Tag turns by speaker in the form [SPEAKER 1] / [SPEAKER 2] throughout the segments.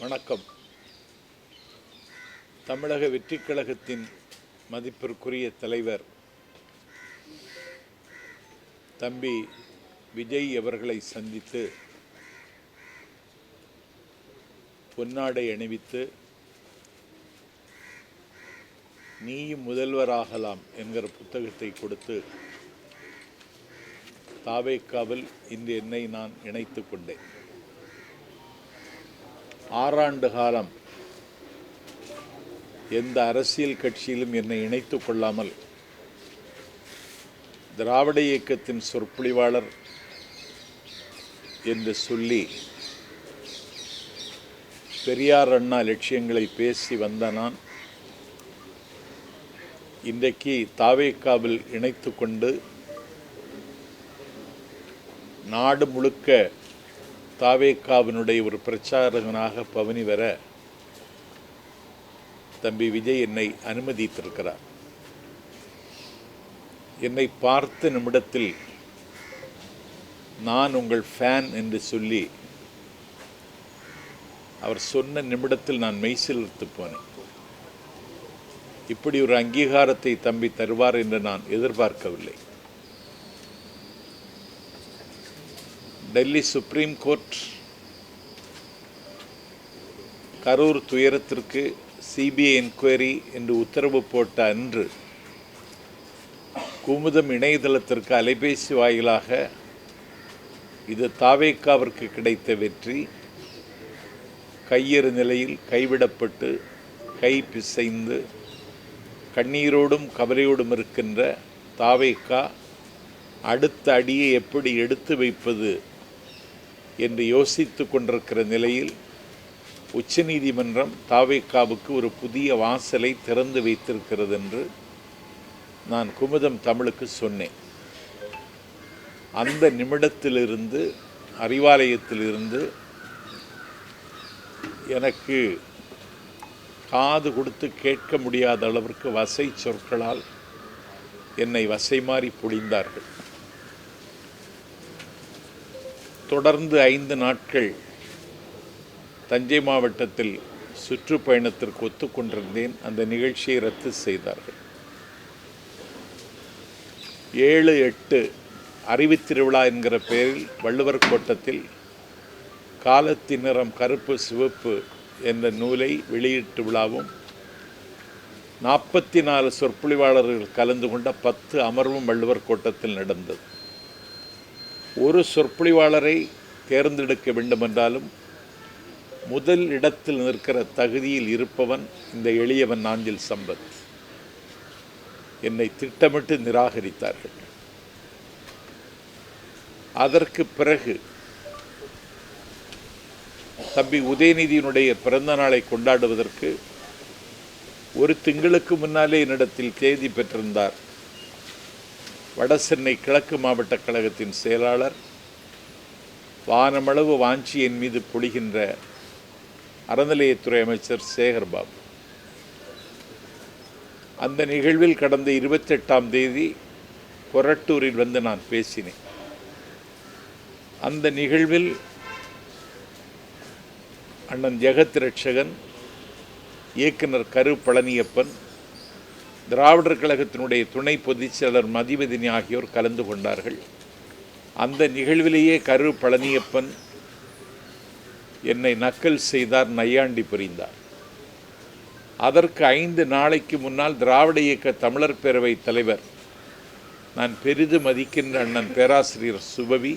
[SPEAKER 1] வணக்கம். தமிழக வெற்றிக் கழகத்தின் மதிப்பிற்குரிய தலைவர் தம்பி விஜய் அவர்களை சந்தித்து பொன்னாடை அணிவித்து நீயும் முதல்வராகலாம் என்கிற புத்தகத்தை கொடுத்து தாவேக்காவில் இன்று என்னை நான் இணைத்து கொண்டேன். 6 ஆண்டு காலம் எந்த அரசியல் கட்சியிலும் என்னை இணைத்து கொள்ளாமல் திராவிட இயக்கத்தின் சொற்பொழிவாளர் என்று சொல்லி பெரியார் அண்ணா லட்சியங்களை பேசி வந்த நான் இன்றைக்கு தாவேக்காவில் இணைத்து கொண்டு நாடு முழுக்க தாவேக்காவினுடைய ஒரு பிரச்சாரகனாக பவனி வர தம்பி விஜய் என்னை அனுமதித்திருக்கிறார். என்னை பார்த்த நிமிடத்தில் நான் உங்கள் ஃபேன் என்று சொல்லி அவர் சொன்ன நிமிடத்தில் நான் மெய்சிலிர்த்து போனேன். இப்படி ஒரு அங்கீகாரத்தை தம்பி தருவார் என்று நான் எதிர்பார்க்கவில்லை. டெல்லி சுப்ரீம் கோர்ட் கரூர் துயரத்திற்கு சிபிஐ என்கொயரி என்று உத்தரவு போட்ட அன்று குமுதம் இணையதளத்திற்கு அலைபேசி வாயிலாக இது தாவேக்காவிற்கு கிடைத்த வெற்றி, கையறு நிலையில் கைவிடப்பட்டு கை பிசைந்து கண்ணீரோடும் கவலையோடும் இருக்கின்ற தாவேக்கா அடுத்த அடியை எப்படி எடுத்து வைப்பது என்று யோசித்து கொண்டிருக்கிற நிலையில் உச்சநீதிமன்றம் தாவேக்காவுக்கு ஒரு புதிய வாசலை திறந்து வைத்திருக்கிறது என்று நான் குமுதம் தமிழுக்கு சொன்னேன். அந்த நிமிடத்திலிருந்து அறிவாலயத்திலிருந்து எனக்கு காது கொடுத்து கேட்க முடியாத அளவிற்கு வசை சொற்களால் என்னை வசை மாறி பொழிந்தார்கள். தொடர்ந்து 5 நாட்கள் தஞ்சை மாவட்டத்தில் சுற்றுப்பயணத்திற்கு ஒத்துக்கொண்டிருந்தேன். அந்த நிகழ்ச்சியை ரத்து செய்தார்கள். 7-8 அறிவுத்திருவிழா என்கிற பெயரில் வள்ளுவர் கோட்டத்தில் காலத்தின் நிறம் கருப்பு சிவப்பு என்ற நூலை வெளியீட்டு விழாவும் 44 சொற்பொழிவாளர்கள் கலந்து கொண்ட 10 அமர்வும் வள்ளுவர் கோட்டத்தில் நடந்தது. ஒரு சொற்பொழிவாளரை தேர்ந்தெடுக்க வேண்டுமென்றாலும் முதல் இடத்தில் நிற்கிற தகுதியில் இருப்பவன் இந்த எளியவன் நாஞ்சில் சம்பத். என்னை திட்டமிட்டு நிராகரித்தார்கள். அதற்கு பிறகு தம்பி உதயநிதியினுடைய பிறந்த நாளை கொண்டாடுவதற்கு ஒரு திங்களுக்கு முன்னாலே என்னிடத்தில் தேதி பெற்றிருந்தார் வடசென்னை கிழக்கு மாவட்ட கழகத்தின் செயலாளர், வானமளவு வாஞ்சி என் மீது பொழிகின்ற அறநிலையத்துறை அமைச்சர் சேகர்பாபு. அந்த நிகழ்வில் கடந்த 28ஆம் தேதி கொரட்டூரில் வந்து நான் பேசினேன். அந்த நிகழ்வில் அண்ணன் ஜெகத் ரட்சகன், இயக்குனர் கரு பழனியப்பன், திராவிடர் கழகத்தினுடைய துணை பொதுச் செயலர் மதிவதினி ஆகியோர் கலந்து கொண்டார்கள். அந்த நிகழ்விலேயே கரு பழனியப்பன் என்னை நக்கல் செய்தார், நையாண்டி புரிந்தார். அதற்கு 5 நாளைக்கு முன்னால் திராவிட இயக்க தமிழர் பேரவை தலைவர், நான் பெரிதும் மதிக்கின்ற அண்ணன் பேராசிரியர் சுபவி,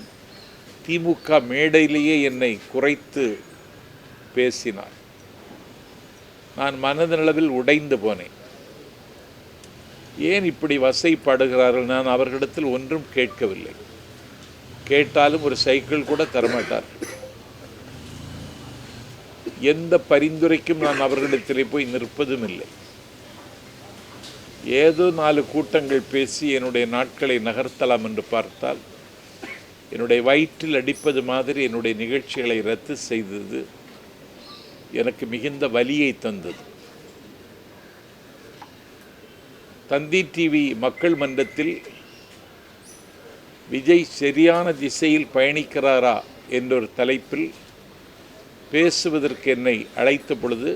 [SPEAKER 1] திமுக மேடையிலேயே என்னை குறைத்து பேசினார். நான் மனதளவில் உடைந்து போனேன். ஏன் இப்படி வசைப்படுகிறார்கள்? நான் அவர்களிடத்தில் ஒன்றும் கேட்கவில்லை. கேட்டாலும் ஒரு சைக்கிள் கூட தரமாட்டார். எந்த பரிந்துரைக்கும் நான் அவர்களிடத்திலே போய் நிற்பதும் இல்லை. ஏதோ 4 கூட்டங்கள் பேசி என்னுடைய நாட்களை நகர்த்தலாம் என்று பார்த்தால் என்னுடைய வயிற்றில் அடிப்பது மாதிரி என்னுடைய நிகழ்ச்சிகளை ரத்து செய்தது எனக்கு மிகுந்த வலியை தந்தது. தந்தி டிவி மக்கள் மன்றத்தில் விஜய் சரியான திசையில் பயணிக்கிறாரா என்ற ஒரு தலைப்பில் பேசுவதற்கு என்னை அழைத்த பொழுது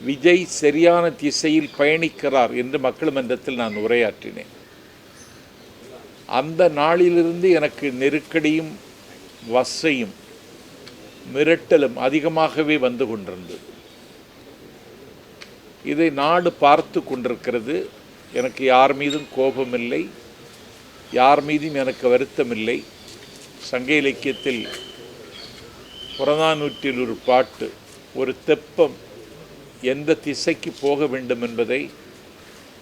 [SPEAKER 1] விஜய் சரியான திசையில் பயணிக்கிறார் என்று மக்கள் மன்றத்தில் நான் உரையாற்றினேன். அந்த நாளிலிருந்து எனக்கு நெருக்கடியும் வசையும் மிரட்டலும் அதிகமாகவே வந்து கொண்டிருந்தது. இதை நாடு பார்த்து கொண்டிருக்கிறது. எனக்கு யார் மீதும் கோபமில்லை, யார் மீதும் எனக்கு வருத்தமில்லை. சங்க இலக்கியத்தில் புறநானூற்றில் ஒரு பாட்டு, ஒரு தெப்பம் எந்த திசைக்கு போக வேண்டும் என்பதை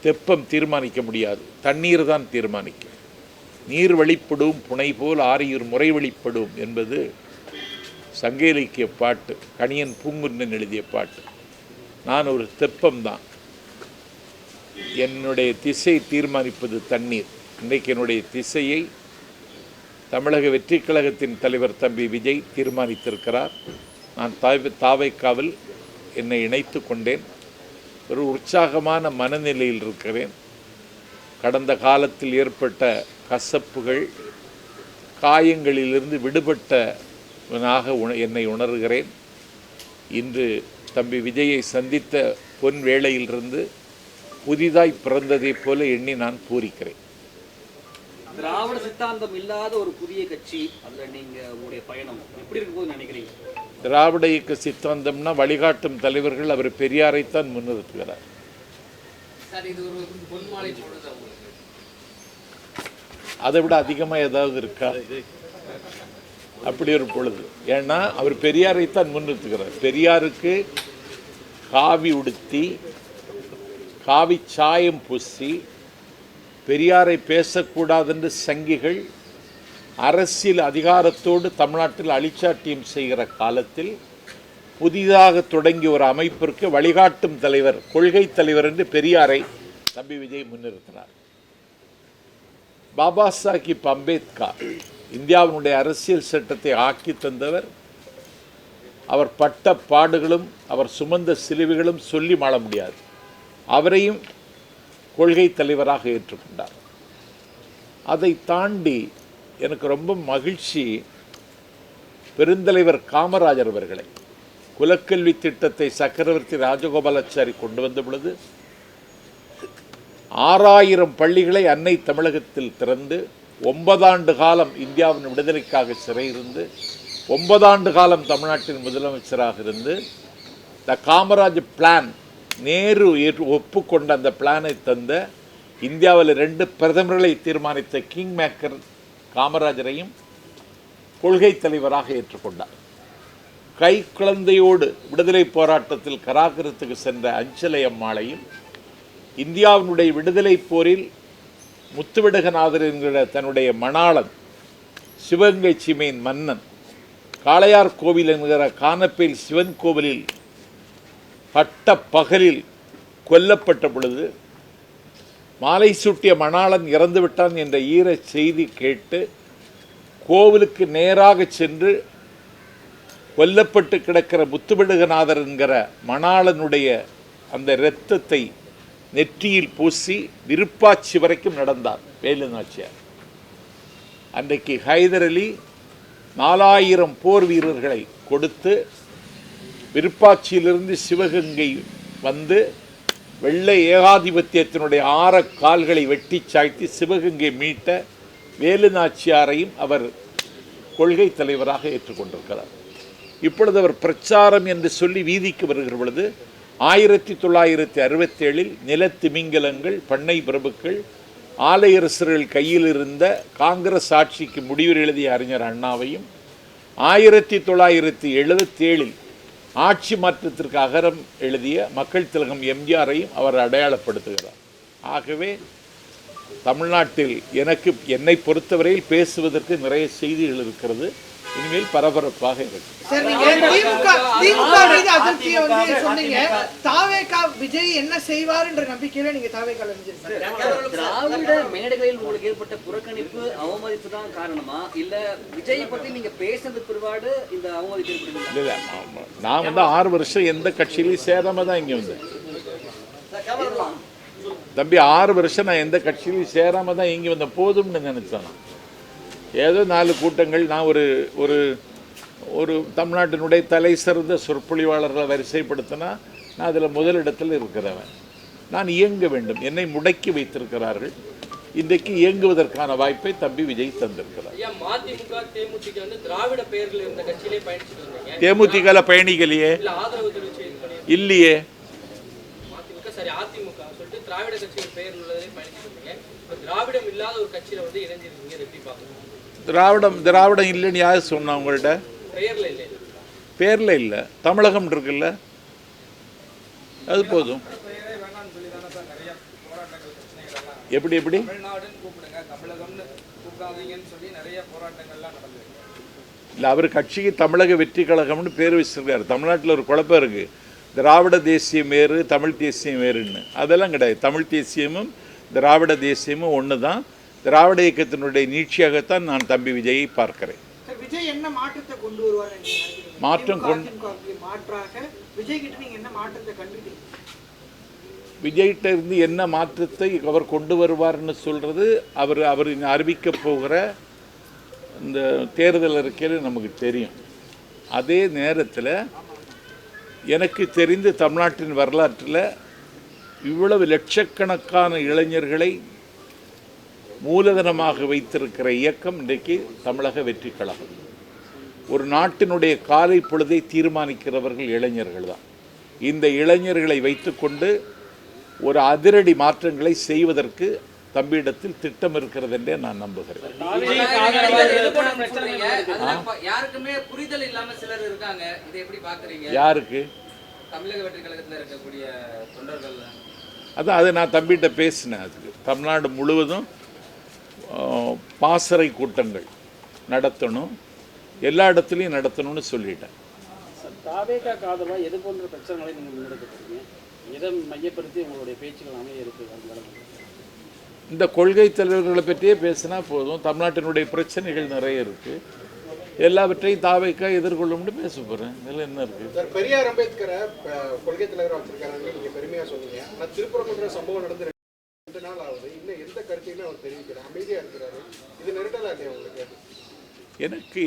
[SPEAKER 1] தெப்பம் தீர்மானிக்க முடியாது, தண்ணீர் தான் தீர்மானிக்கும். நீர் வழிப்படும் புனை போல் ஆரியூர் முறை வழிப்படும் என்பது சங்க இலக்கிய பாட்டு, கணியன் பூங்குன்றன் எழுதிய பாட்டு. நான் ஒரு தெப்பம்தான். என்னுடைய திசை தீர்மானிப்பது தண்ணீர். இன்றைக்கு என்னுடைய திசையை தமிழக வெற்றி கழகத்தின் தலைவர் தம்பி விஜய் தீர்மானித்திருக்கிறார். நான் தாவைக்காவில் என்னை இணைத்து கொண்டேன். ஒரு உற்சாகமான மனநிலையில் இருக்கிறேன். கடந்த காலத்தில் ஏற்பட்ட கசப்புகள், காயங்களிலிருந்து விடுபட்டவனாக என்னை உணர்கிறேன். இன்று தம்பி விஜயை சந்தித்த பொன் வேளையிலிருந்து புதிதாய் பிறந்ததைப் போல எண்ணி நான் பூரிக்கிறேன்.
[SPEAKER 2] திராவிட சித்தாந்தம் இல்லாத ஒரு புதிய கட்சி, அதில் நீங்கள் உங்களுடைய பயணம் எப்படி இருக்கும்போது நினைக்கிறீங்க?
[SPEAKER 1] திராவிட இயக்க சித்தாந்தம்னா வழிகாட்டும் தலைவர்கள் அவர் பெரியாரைத்தான் முன்னிறுத்துகிறார். அதை விட அதிகமாக ஏதாவது இருக்கா? அப்படி ஒரு பொழுது. ஏன்னா அவர் பெரியாரைத்தான் முன்னிறுத்துகிறார். பெரியாருக்கு காவி உடுத்தி, காவி சாயம் பூசி, பெரியாரை பேசக்கூடாதென்று சங்கிகள் அரசியல் அதிகாரத்தோடு தமிழ்நாட்டில் அழிச்சாட்டியம் செய்கிற காலத்தில் புதிதாக தொடங்கிய ஒரு அமைப்பிற்கு வழிகாட்டும் தலைவர், கொள்கை தலைவர் என்று பெரியாரை தம்பி விஜய் முன்னிறுத்தினார். பாபா சாஹிப் அம்பேத்கர் இந்தியாவினுடைய அரசியல் சட்டத்தை ஆக்கி தந்தவர். அவர் பட்ட பாடுகளும் அவர் சுமந்த சிலுவைகளும் சொல்லி மாள முடியாது. அவரையும் கொள்கை தலைவராக ஏற்றுக்கொண்டார். அதை தாண்டி எனக்கு ரொம்ப மகிழ்ச்சி, பெருந்தலைவர் காமராஜர் அவர்களை குலக்கல்வி திட்டத்தை சக்கரவர்த்தி ராஜகோபாலாச்சாரி கொண்டு வந்த பொழுது 6000 பள்ளிகளை அன்னை தமிழகத்தில் திறந்து 9 ஆண்டு காலம் இந்தியாவின் விடுதலைக்காக சிறையிருந்து 9 ஆண்டு காலம் தமிழ்நாட்டின் முதலமைச்சராக இருந்து த காமராஜ் பிளான், நேரு ஒப்புக்கொண்ட அந்த பிளானை தந்த, இந்தியாவில் 2 பிரதமர்களை தீர்மானித்த கிங் மேக்கர் காமராஜரையும் கொள்கை தலைவராக ஏற்றுக்கொண்டார். கை குழந்தையோடு விடுதலை போராட்டத்தில் கராகரத்துக்கு சென்ற அஞ்சலை அம்மாளையும், இந்தியாவினுடைய விடுதலை போரில் முத்துவிடகநாதர் என்கிற தன்னுடைய மணாளன், சிவகங்கை சீமையின் மன்னன், காளையார் கோவில் என்கிற கானப்பேல் சிவன் கோவிலில் பட்ட பகலில் கொல்லப்பட்ட பொழுது மாலை சூட்டிய மணாளன் இறந்துவிட்டான் என்ற ஈர செய்தி கேட்டு கோவிலுக்கு நேராக சென்று கொல்லப்பட்டு கிடக்கிற முத்துவிடகநாதர் என்கிற மணாளனுடைய அந்த இரத்தத்தை நெற்றியில் பூசி விருப்பாச்சி வரைக்கும் நடந்தார் வேலு நாச்சியார். அன்றைக்கு ஹைதர் அலி 4000 போர் வீரர்களை கொடுத்து விருப்பாட்சியிலிருந்து சிவகங்கை வந்து வெள்ளை ஏகாதிபத்தியத்தினுடைய 6 கால்களை வெட்டி சாய்த்து சிவகங்கை மீட்ட வேலு நாச்சியாரையும் அவர் கொள்கை தலைவராக ஏற்றுக்கொண்டிருக்கிறார். இப்பொழுது அவர் பிரச்சாரம் என்று சொல்லி வீதிக்கு வருகிற பொழுது 1967 நிலத்திமிங்கலங்கள், பண்ணை பிரபுக்கள், ஆலையரசர்கள் கையில் இருந்த காங்கிரஸ் ஆட்சிக்கு முடிவு எழுதிய அறிஞர் அண்ணாவையும் 1977 ஆட்சி மாற்றத்திற்கு அகரம் எழுதிய மக்கள் திலகம் எம்ஜிஆரையும் அவர் அடையாளப்படுத்துகிறார். ஆகவே தமிழ்நாட்டில் என்னை பொறுத்தவரையில் பேசுவதற்கு நிறைய செய்திகள் இருக்கிறது. இனிமேல் பரபரப்பாக இருக்கு.
[SPEAKER 3] விஜய் என்ன செய்வார் என்ற நம்பிக்கையில நீங்க
[SPEAKER 2] திராவிட மேடைகளில் உங்களுக்கு ஏற்பட்ட புறக்கணிப்பு, அவமதிப்பு தான் காரணமா, இல்ல விஜயை பத்தி நீங்க பேசுறது பிற்பாடு இந்த அவமதிப்பு ஏற்படுது?
[SPEAKER 1] இல்ல, நான் 6 வருஷம் எந்த கட்சியிலையும் சேராம தான் இங்க வந்தேன் தம்பி. 6 வருஷம் நான் எந்த கட்சியிலையும் சேராம தான் இங்க வந்தேன். போதும்னு நினைச்சேன். ஏதோ 4 கூட்டங்கள், நான் ஒரு ஒரு தமிழ்நாட்டினுடைய தலை சிறந்த சொற்பொழிவாளர்களை வரிசைப்படுத்தினா நான் அதில் முதலிடத்தில் இருக்கிறவன். நான் இயங்க வேண்டும். என்னை முடக்கி வைத்திருக்கிறார்கள். இன்றைக்கு இயங்குவதற்கான வாய்ப்பை தம்பி விஜய் தந்திருக்கிறார்.
[SPEAKER 4] மதிமுக தேமுதிக வந்து திராவிட பெயர்கள் இருந்த கட்சியிலே பயணிச்சுட்டு இருந்தீங்க.
[SPEAKER 1] தேமுதிக பயணிகளையே
[SPEAKER 4] ஆதரவு தெரிவிச்சு
[SPEAKER 1] இல்லையே.
[SPEAKER 4] மதிமுக சரி அதிமுக சொல்லிட்டு திராவிட கட்சிகள் பெயர் உள்ளதே பயணிச்சுட்டு இருந்தீங்க. இப்போ திராவிடம் இல்லாத ஒரு கட்சியில வந்து இணைஞ்சிருக்கீங்க. எப்படி பார்க்கணும்?
[SPEAKER 1] திராவிடம் இல்லைன்னு யார் சொன்னா உங்கள்கிட்ட?
[SPEAKER 4] பெயர்ல இல்லை.
[SPEAKER 1] பேரில் இல்லை. தமிழகம் இருக்குல்ல, அது போதும். எப்படி எப்படி இல்லை, அவர் கட்சிக்கு தமிழக வெற்றி கழகம்னு பேர் வச்சிருக்காரு. தமிழ்நாட்டில் ஒரு குழப்பம் இருக்குது. திராவிட தேசியம் வேறு, தமிழ் தேசியம் வேறுன்னு. அதெல்லாம் கிடையாது. தமிழ் தேசியமும் திராவிட தேசியமும் ஒன்று தான். திராவிட இயக்கத்தினுடைய நீட்சியாகத்தான் நான் தம்பி விஜயை பார்க்கிறேன்.
[SPEAKER 3] விஜய் என்ன மாற்றத்தை கொண்டு வருவார்? மாற்றாக விஜய் கிட்ட நீங்க என்ன மாற்றத்தை கண்டுட்டீங்க?
[SPEAKER 1] விஜய்கிட்ட இருந்து என்ன மாற்றத்தை அவர் கொண்டு வருவார்னு சொல்கிறது அவர் அறிவிக்க போகிற இந்த தேர்தல் அறிக்கையில் நமக்கு தெரியும். அதே நேரத்தில் எனக்கு தெரிந்து தமிழ்நாட்டின் வரலாற்றில் இவ்வளவு லட்சக்கணக்கான இளைஞர்களை மூலதனமாக வைத்திருக்கிற இயக்கம் இன்றைக்கு தமிழக வெற்றி கழகம். ஒரு நாட்டினுடைய காலை பொழுதை தீர்மானிக்கிறவர்கள் இளைஞர்கள் தான். இந்த இளைஞர்களை வைத்துக்கொண்டு ஒரு அதிரடி மாற்றங்களை செய்வதற்கு தம்பியிடத்தில் திட்டம் இருக்கிறது என்றே நான் நம்புகிறேன்.
[SPEAKER 2] யாருக்குமே புரிதல் இல்லாம சிலர் இருக்காங்க. இதை எப்படி பார்க்கறீங்க?
[SPEAKER 1] யாருக்கு?
[SPEAKER 2] தமிழக வெற்றி கழகத்தில் இருக்கக்கூடிய தொண்டர்கள்.
[SPEAKER 1] அதான் அதை நான் தம்பிகிட்ட பேசினேன். அதுக்கு தமிழ்நாடு முழுவதும் பாசறை கூட்டங்கள் நடத்தணும், எல்லா இடத்துலையும் நடத்தணும்னு சொல்லிட்டேன்.
[SPEAKER 5] தாவேகா காதலா எது போன்ற பிரச்சனைகளை நீங்கள் முன்னெடுக்கிறீங்க? எதை மையப்படுத்தி உங்களுடைய பேச்சுகள் அமைய இருக்குது?
[SPEAKER 1] இந்த கொள்கை தலைவர்களை பற்றியே பேசினா போதும். தமிழ்நாட்டினுடைய பிரச்சனைகள் நிறைய இருக்குது. எல்லாவற்றையும் தாவேக்கா எதிர்கொள்ளும்னு பேச போகிறேன். இதில் என்ன இருக்குது?
[SPEAKER 6] பெரியார் அம்பேத்கரை கொள்கை தலைவராக வச்சிருக்காங்க, நீங்கள் பெருமையாக சொன்னீங்க. ஆனால் திருப்பரங்குன்ற சம்பவம் நடந்து 2 நாள் ஆகுது. இன்னும் எந்த கருத்தையுமே அவர் தெரிவிக்கிறார், அமைதியாக இருக்கிறாரு. இது நெருடலாக இல்லையா உங்களுக்கு?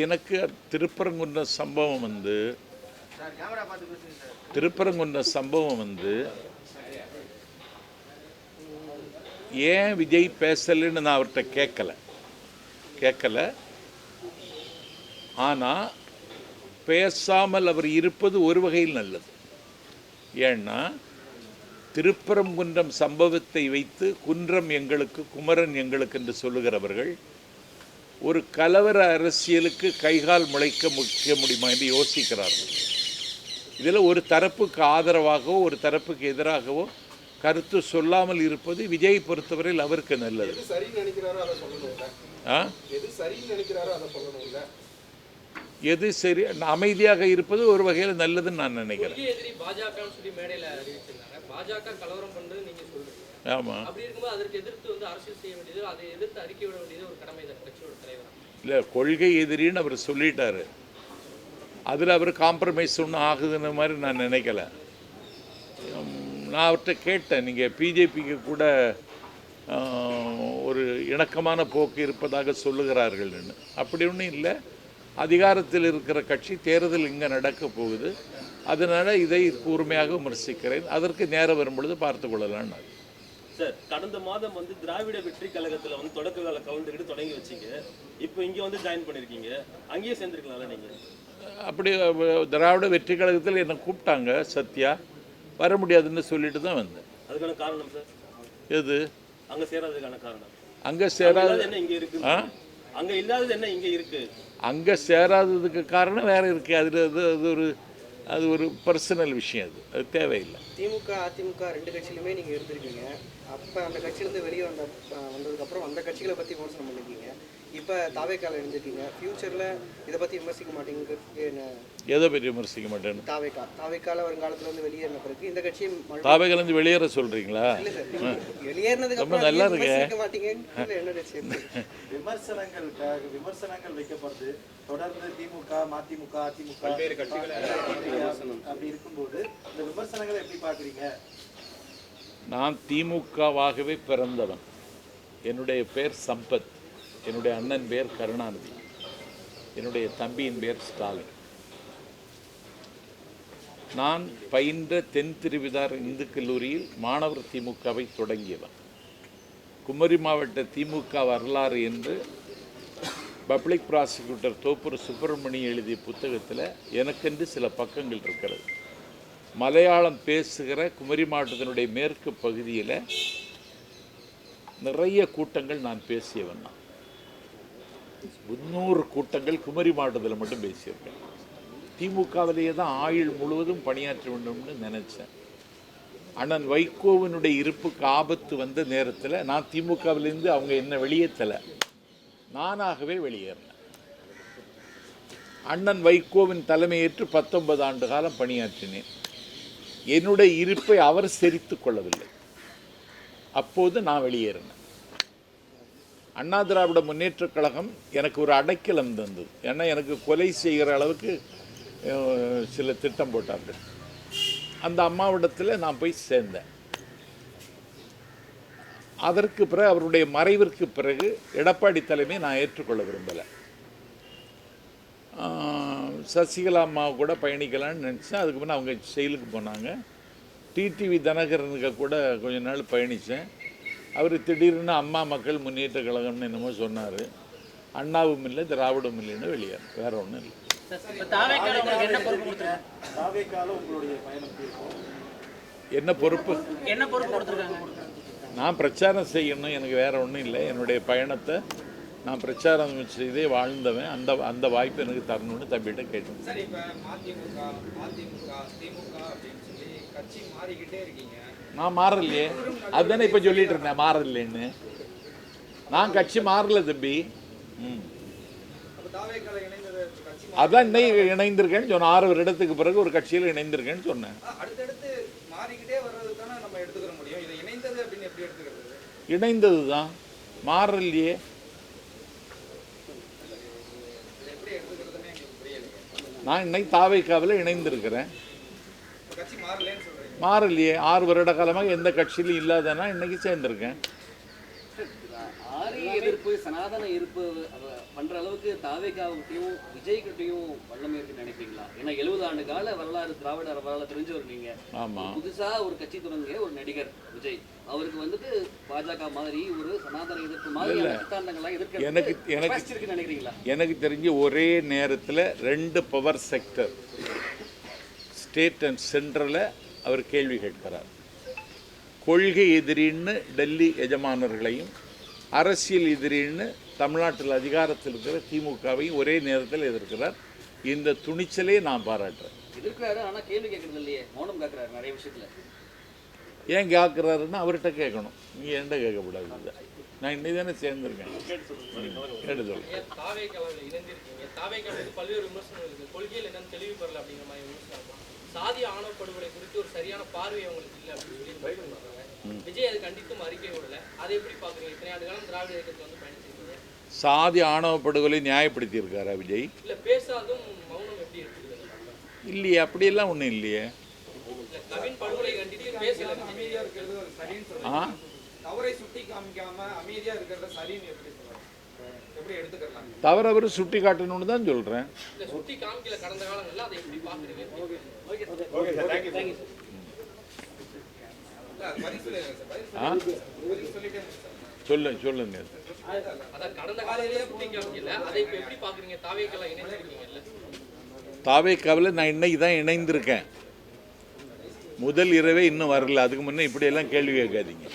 [SPEAKER 1] எனக்கு திருப்பரங்குன்ற சம்பவம் வந்து ஏன் விஜய் பேசலைன்னு நான் அவர்கிட்ட கேட்கல. ஆனால் பேசாமல் அவர் இருப்பது ஒரு வகையில் நல்லது. ஏன்னா திருப்பரங்குன்றம் சம்பவத்தை வைத்து குன்றம் எங்களுக்கு, குமரன் எங்களுக்கு என்று சொல்லுகிறவர்கள் ஒரு கலவர அரசியலுக்கு கைகால் முளைக்க முடியுமா என்று யோசிக்கிறார்கள். இதில் ஒரு தரப்புக்கு ஆதரவாகவோ ஒரு தரப்புக்கு எதிராகவோ கருத்து சொல்லாமல் இருப்பது விஜய் பொறுத்தவரையில் அவருக்கு நல்லது. எது சரி, அமைதியாக இருப்பது ஒரு வகையில் நல்லதுன்னு நான் நினைக்கிறேன். ஆமாம், இல்லை கொள்கை எதிரின்னு அவர் சொல்லிட்டாரு. அதில் அவர் காம்ப்ரமைஸ் ஒன்றும் ஆகுதுன்னு மாதிரி நான் நினைக்கல. நான் அவர்கிட்ட கேட்டேன், நீங்கள் பிஜேபிக்கு கூட ஒரு இணக்கமான போக்கு இருப்பதாக சொல்லுகிறார்கள்னு. அப்படி ஒன்றும் இல்லை. அதிகாரத்தில் இருக்கிற கட்சி தேர்தல் இங்கே நடக்க போகுது. அதனால் இதை கூர்மையாக விமர்சிக்கிறேன். அதற்கு நேரம் வரும்பொழுது பார்த்து கொள்ளலாம்.
[SPEAKER 7] சார், கடந்த மாதம் வந்து திராவிட வெற்றி கழகத்தில் வந்து தொடக்க கால கலந்துக்கிட்டு தொடங்கி வச்சிங்க. இப்போ இங்கே வந்து ஜாயின் பண்ணியிருக்கீங்க. அங்கேயே சேர்ந்துருக்கலாம்ல நீங்கள்?
[SPEAKER 1] அப்படி திராவிட வெற்றி கழகத்தில் என்னை கூப்பிட்டாங்க. சத்யா வர முடியாதுன்னு சொல்லிட்டு தான் வந்தேன்.
[SPEAKER 7] அதுக்கான காரணம் சார்
[SPEAKER 1] எது?
[SPEAKER 7] அங்கே சேராததுக்கான காரணம்?
[SPEAKER 1] அங்கே சேராது
[SPEAKER 7] என்ன இங்கே இருக்கு? அங்கே இல்லாதது என்ன இங்கே இருக்கு?
[SPEAKER 1] அங்கே சேராததுக்கு காரணம் வேற இருக்கு. அது ஒரு பர்சனல் விஷயம். அது தேவையில்லை.
[SPEAKER 8] திமுக அதிமுக 2 கட்சியிலுமே நீங்கள் இருந்திருக்கீங்க. அப்போ அந்த கட்சியிலேருந்து வெளியே வந்ததுக்கப்புறம் அந்த கட்சிகளை பற்றி விமர்சனம் பண்ணியிருக்கீங்க. இப்போ தாவேக்கால இருந்திருக்கீங்க. ஃபியூச்சரில் இதை பற்றி விமர்சிக்க மாட்டேங்க?
[SPEAKER 1] எதை பற்றி விமர்சிக்க மாட்டேன்னு?
[SPEAKER 8] தாவேக்கால வருங்காலத்தில் வந்து வெளியேறின பிறகு இந்த கட்சியும்
[SPEAKER 1] தாவேக்காலேருந்து வெளியேற சொல்கிறீங்களா?
[SPEAKER 8] இல்லை சார், வெளியேறினதுக்கு
[SPEAKER 1] ரொம்ப நல்லா இருக்கு.
[SPEAKER 8] மாட்டீங்க
[SPEAKER 6] விமர்சனங்கள் வைக்கப்படுது தொடர்ந்து. திமுக மதிமுக அதிமுக அப்படி இருக்கும்போது இந்த விமர்சனங்களை எப்படி பார்க்குறீங்க?
[SPEAKER 1] நான் திமுகவாகவே பிறந்தவன். என்னுடைய பேர் சம்பத். என்னுடைய அண்ணன் பேர் கருணாநிதி. என்னுடைய தம்பியின் பேர் ஸ்டாலின். நான் பயின்ற தென் திருவிதார் இந்து கல்லூரியில் மாணவர் திமுகவை தொடங்கியவன். குமரி மாவட்ட திமுக வரலாறு என்று பப்ளிக் ப்ராசிக்யூட்டர் தோப்பூர் சுப்பிரமணி எழுதிய புத்தகத்தில் எனக்கென்று சில பக்கங்கள் இருக்கிறது. மலையாளம் பேசுகிற குமரி மாவட்டத்தினுடைய மேற்கு பகுதியில் நிறைய கூட்டங்கள் நான் பேசியவன். நான் 300 கூட்டங்கள் குமரி மாவட்டத்தில் மட்டும் பேசியிருக்கேன். திமுகவிலேயே தான் ஆயுள் முழுவதும் பணியாற்ற வேண்டும்னு நினச்சேன். அண்ணன் வைகோவினுடைய இருப்புக்கு ஆபத்து வந்த நேரத்தில் நான் திமுகவிலேருந்து அவங்க என்ன வெளியேற்றலை, நானாகவே வெளியேறினேன். அண்ணன் வைகோவின் தலைமையேற்று 19 ஆண்டு காலம் பணியாற்றினேன். என்னுடைய இருப்பை அவர் செறித்து கொள்ளவில்லை. அப்போது நான் வெளியேறினேன். அண்ணா திராவிட முன்னேற்றக் கழகம் எனக்கு ஒரு அடைக்கலம் தந்தது. ஏன்னா எனக்கு கொலை செய்கிற அளவுக்கு சில திட்டம் போட்டார்கள். அந்த அம்மாவிடத்தில் நான் போய் சேர்ந்தேன். அதற்கு பிறகு அவருடைய மறைவிற்கு பிறகு எடப்பாடி தலைமையை நான் ஏற்றுக்கொள்ள விரும்பலை. சசிகலா அம்மா கூட பயணிக்கலான்னு நினச்சேன். அதுக்கு முன்னே அவங்க செயலுக்கு போனாங்க. டிடிவி தினகரனுக்கு கூட கொஞ்ச நாள் பயணித்தேன். அவர் திடீர்னு அம்மா மக்கள் முன்னேற்ற கழகம்னு என்னமோ சொன்னார். அண்ணாவும் இல்லை திராவிடமும் இல்லைன்னு வெளியேறும், வேற ஒன்றும் இல்லை. என்ன பொறுப்பு நான் பிரச்சாரம் செய்யணும், எனக்கு வேற ஒன்றும் இல்லை. என்னுடைய பயணத்தை நான் பிரச்சாரம் செய்தே வாழ்ந்தவன். அந்த வாய்ப்பு எனக்கு தரணும்னு தம்பிகிட்ட கேட்டேன்.
[SPEAKER 9] சரி, இப்போ மதிமுக திமுக அப்படின்னு சொல்லி கட்சி மாறிக்கிட்டே இருக்கீங்க.
[SPEAKER 1] நான் மாறலையே, அதுதானே இப்போ சொல்லிட்டு இருந்தேன் மாறலைன்னு. நான் கட்சி மாறல தம்பி. அதான் இன்னைக்கு இணைந்திருக்கேன்னு சொன்னேன். 6 வருடத்துக்கு பிறகு ஒரு கட்சியில் இணைந்திருக்கேன்னு சொன்னேன்.
[SPEAKER 9] அடுத்தடுத்து மாறிக்கிட்டே வர்றது தானே நம்ம எடுத்துக்கிற முடியும். இதை இணைந்தது அப்படின்னு எப்படி எடுத்துக்கிறது?
[SPEAKER 1] இணைந்தது தான், மாறலையே.
[SPEAKER 9] எப்படி எடுத்துக்கிறதுன்னு எங்களுக்கு புரியல.
[SPEAKER 1] நான் இன்னைக்கு தாவேக்காவில் இணைந்திருக்கிறேன்.
[SPEAKER 9] கட்சி மாறலன்னு சொல்றீங்க.
[SPEAKER 1] மாறலையே, 6 வருட காலமாக எந்த கட்சியிலும் இல்லாதனா இன்னைக்கு சேர்ந்திருக்கேன்.
[SPEAKER 2] ஆரிய எதிர்ப்பு சனாதன எதிர்ப்பு பண்ற அளவுக்கு தாவேகாவுக்கிட்டையும் விஜய்கிட்டையும் வல்லமை இருக்குன்னு நினைப்பீங்களா? ஏன்னா 70 ஆண்டு கால வரலாறு திராவிட வரலாறு தெரிஞ்சவர் நீங்க.
[SPEAKER 1] ஆமா,
[SPEAKER 2] புதுசா ஒரு கட்சி தொடங்கிய ஒரு நடிகர் விஜய், அவருக்கு வந்துட்டு பாஜக மாதிரி ஒரு சனாதன எதிர்ப்பு மாதிரி சித்தாந்தங்கள்லாம் எதிர்க்க நினைக்கிறீங்களா?
[SPEAKER 1] எனக்கு தெரிஞ்சு ஒரே நேரத்தில் 2 பவர் செக்டர் ஸ்டேட் அண்ட் சென்ட்ரலில் அவர் கேள்வி கேட்கிறார். கொள்கை எதிரின்னு டெல்லி எஜமானர்களையும் அரசியல் எதிரின்னு தமிழ்நாட்டில் அதிகாரத்தில் இருக்கிற திமுகவையும் ஒரே நேரத்தில் எதிர்க்கிறார். இந்த துணிச்சலே நான் பாராட்டுறேன்.
[SPEAKER 2] எதிர்க்கிறாரு, ஆனால் கேள்வி கேட்கறது இல்லையே, மௌனம் காக்குறாரு நிறைய விஷயத்தில்.
[SPEAKER 1] ஏன் கேட்குறாருன்னு அவர்கிட்ட கேட்கணும், நீங்கள் என்கிட்ட கேட்கக்கூடாது. நான் இன்னைக்கு தானே சேர்ந்துருக்கேன். கேட்டு சொல்லுங்கள்.
[SPEAKER 4] பல்வேறு விமர்சனம் இருக்குது. கொள்கையில் என்னன்னு தெளிவு பெறல அப்படிங்கிற மாதிரி விமர்சனம். சாதி ஆணவ படுகொலை குறித்து ஒரு சரியான பார்வை அவங்களுக்கு இல்லை அப்படின்னு சொல்லி விஜய் அது கண்டித்தும் அறிக்கை விடல. அதை எப்படி பார்க்குறீங்க? இத்தனை ஆண்டு காலம் திராவிட இயக்கத்தை வந்து பயணிச்சிருக்கீங்க.
[SPEAKER 1] சாதி ஆணவ படுகொலை நியாயப்படுத்தி இருக்காரா விஜய்?
[SPEAKER 4] இல்லை, பேசாதும் மௌனம் எப்படி இருக்குது?
[SPEAKER 1] இல்லையே, அப்படியெல்லாம் ஒன்றும் இல்லையே.
[SPEAKER 4] கவின் படுகொலை கண்டித்து பேசல.
[SPEAKER 9] அமைதியா இருக்கிறது ஒரு சரின்னு சொல்றீங்க. தவறை சுட்டி காமிக்காம அமைதியா இருக்கிறத சரின்னு எப்படி சொல்றாங்க? எப்படி எடுத்துக்கலாம்?
[SPEAKER 1] தவறு அவர் சுட்டி காட்டணும்னு தான் சொல்கிறேன்.
[SPEAKER 4] இல்லை, சுட்டி காமிக்கல கடந்த காலங்களில். அதை எப்படி பார்க்குறீங்க?
[SPEAKER 1] சொல்லுங்க. தாவேக்காவில் நான் இன்னைக்கு தான் இணைந்திருக்கேன். முதல் இரவே இன்னும் வரல. அதுக்கு முன்னே இப்படியெல்லாம் கேள்வி கேட்காதீங்க.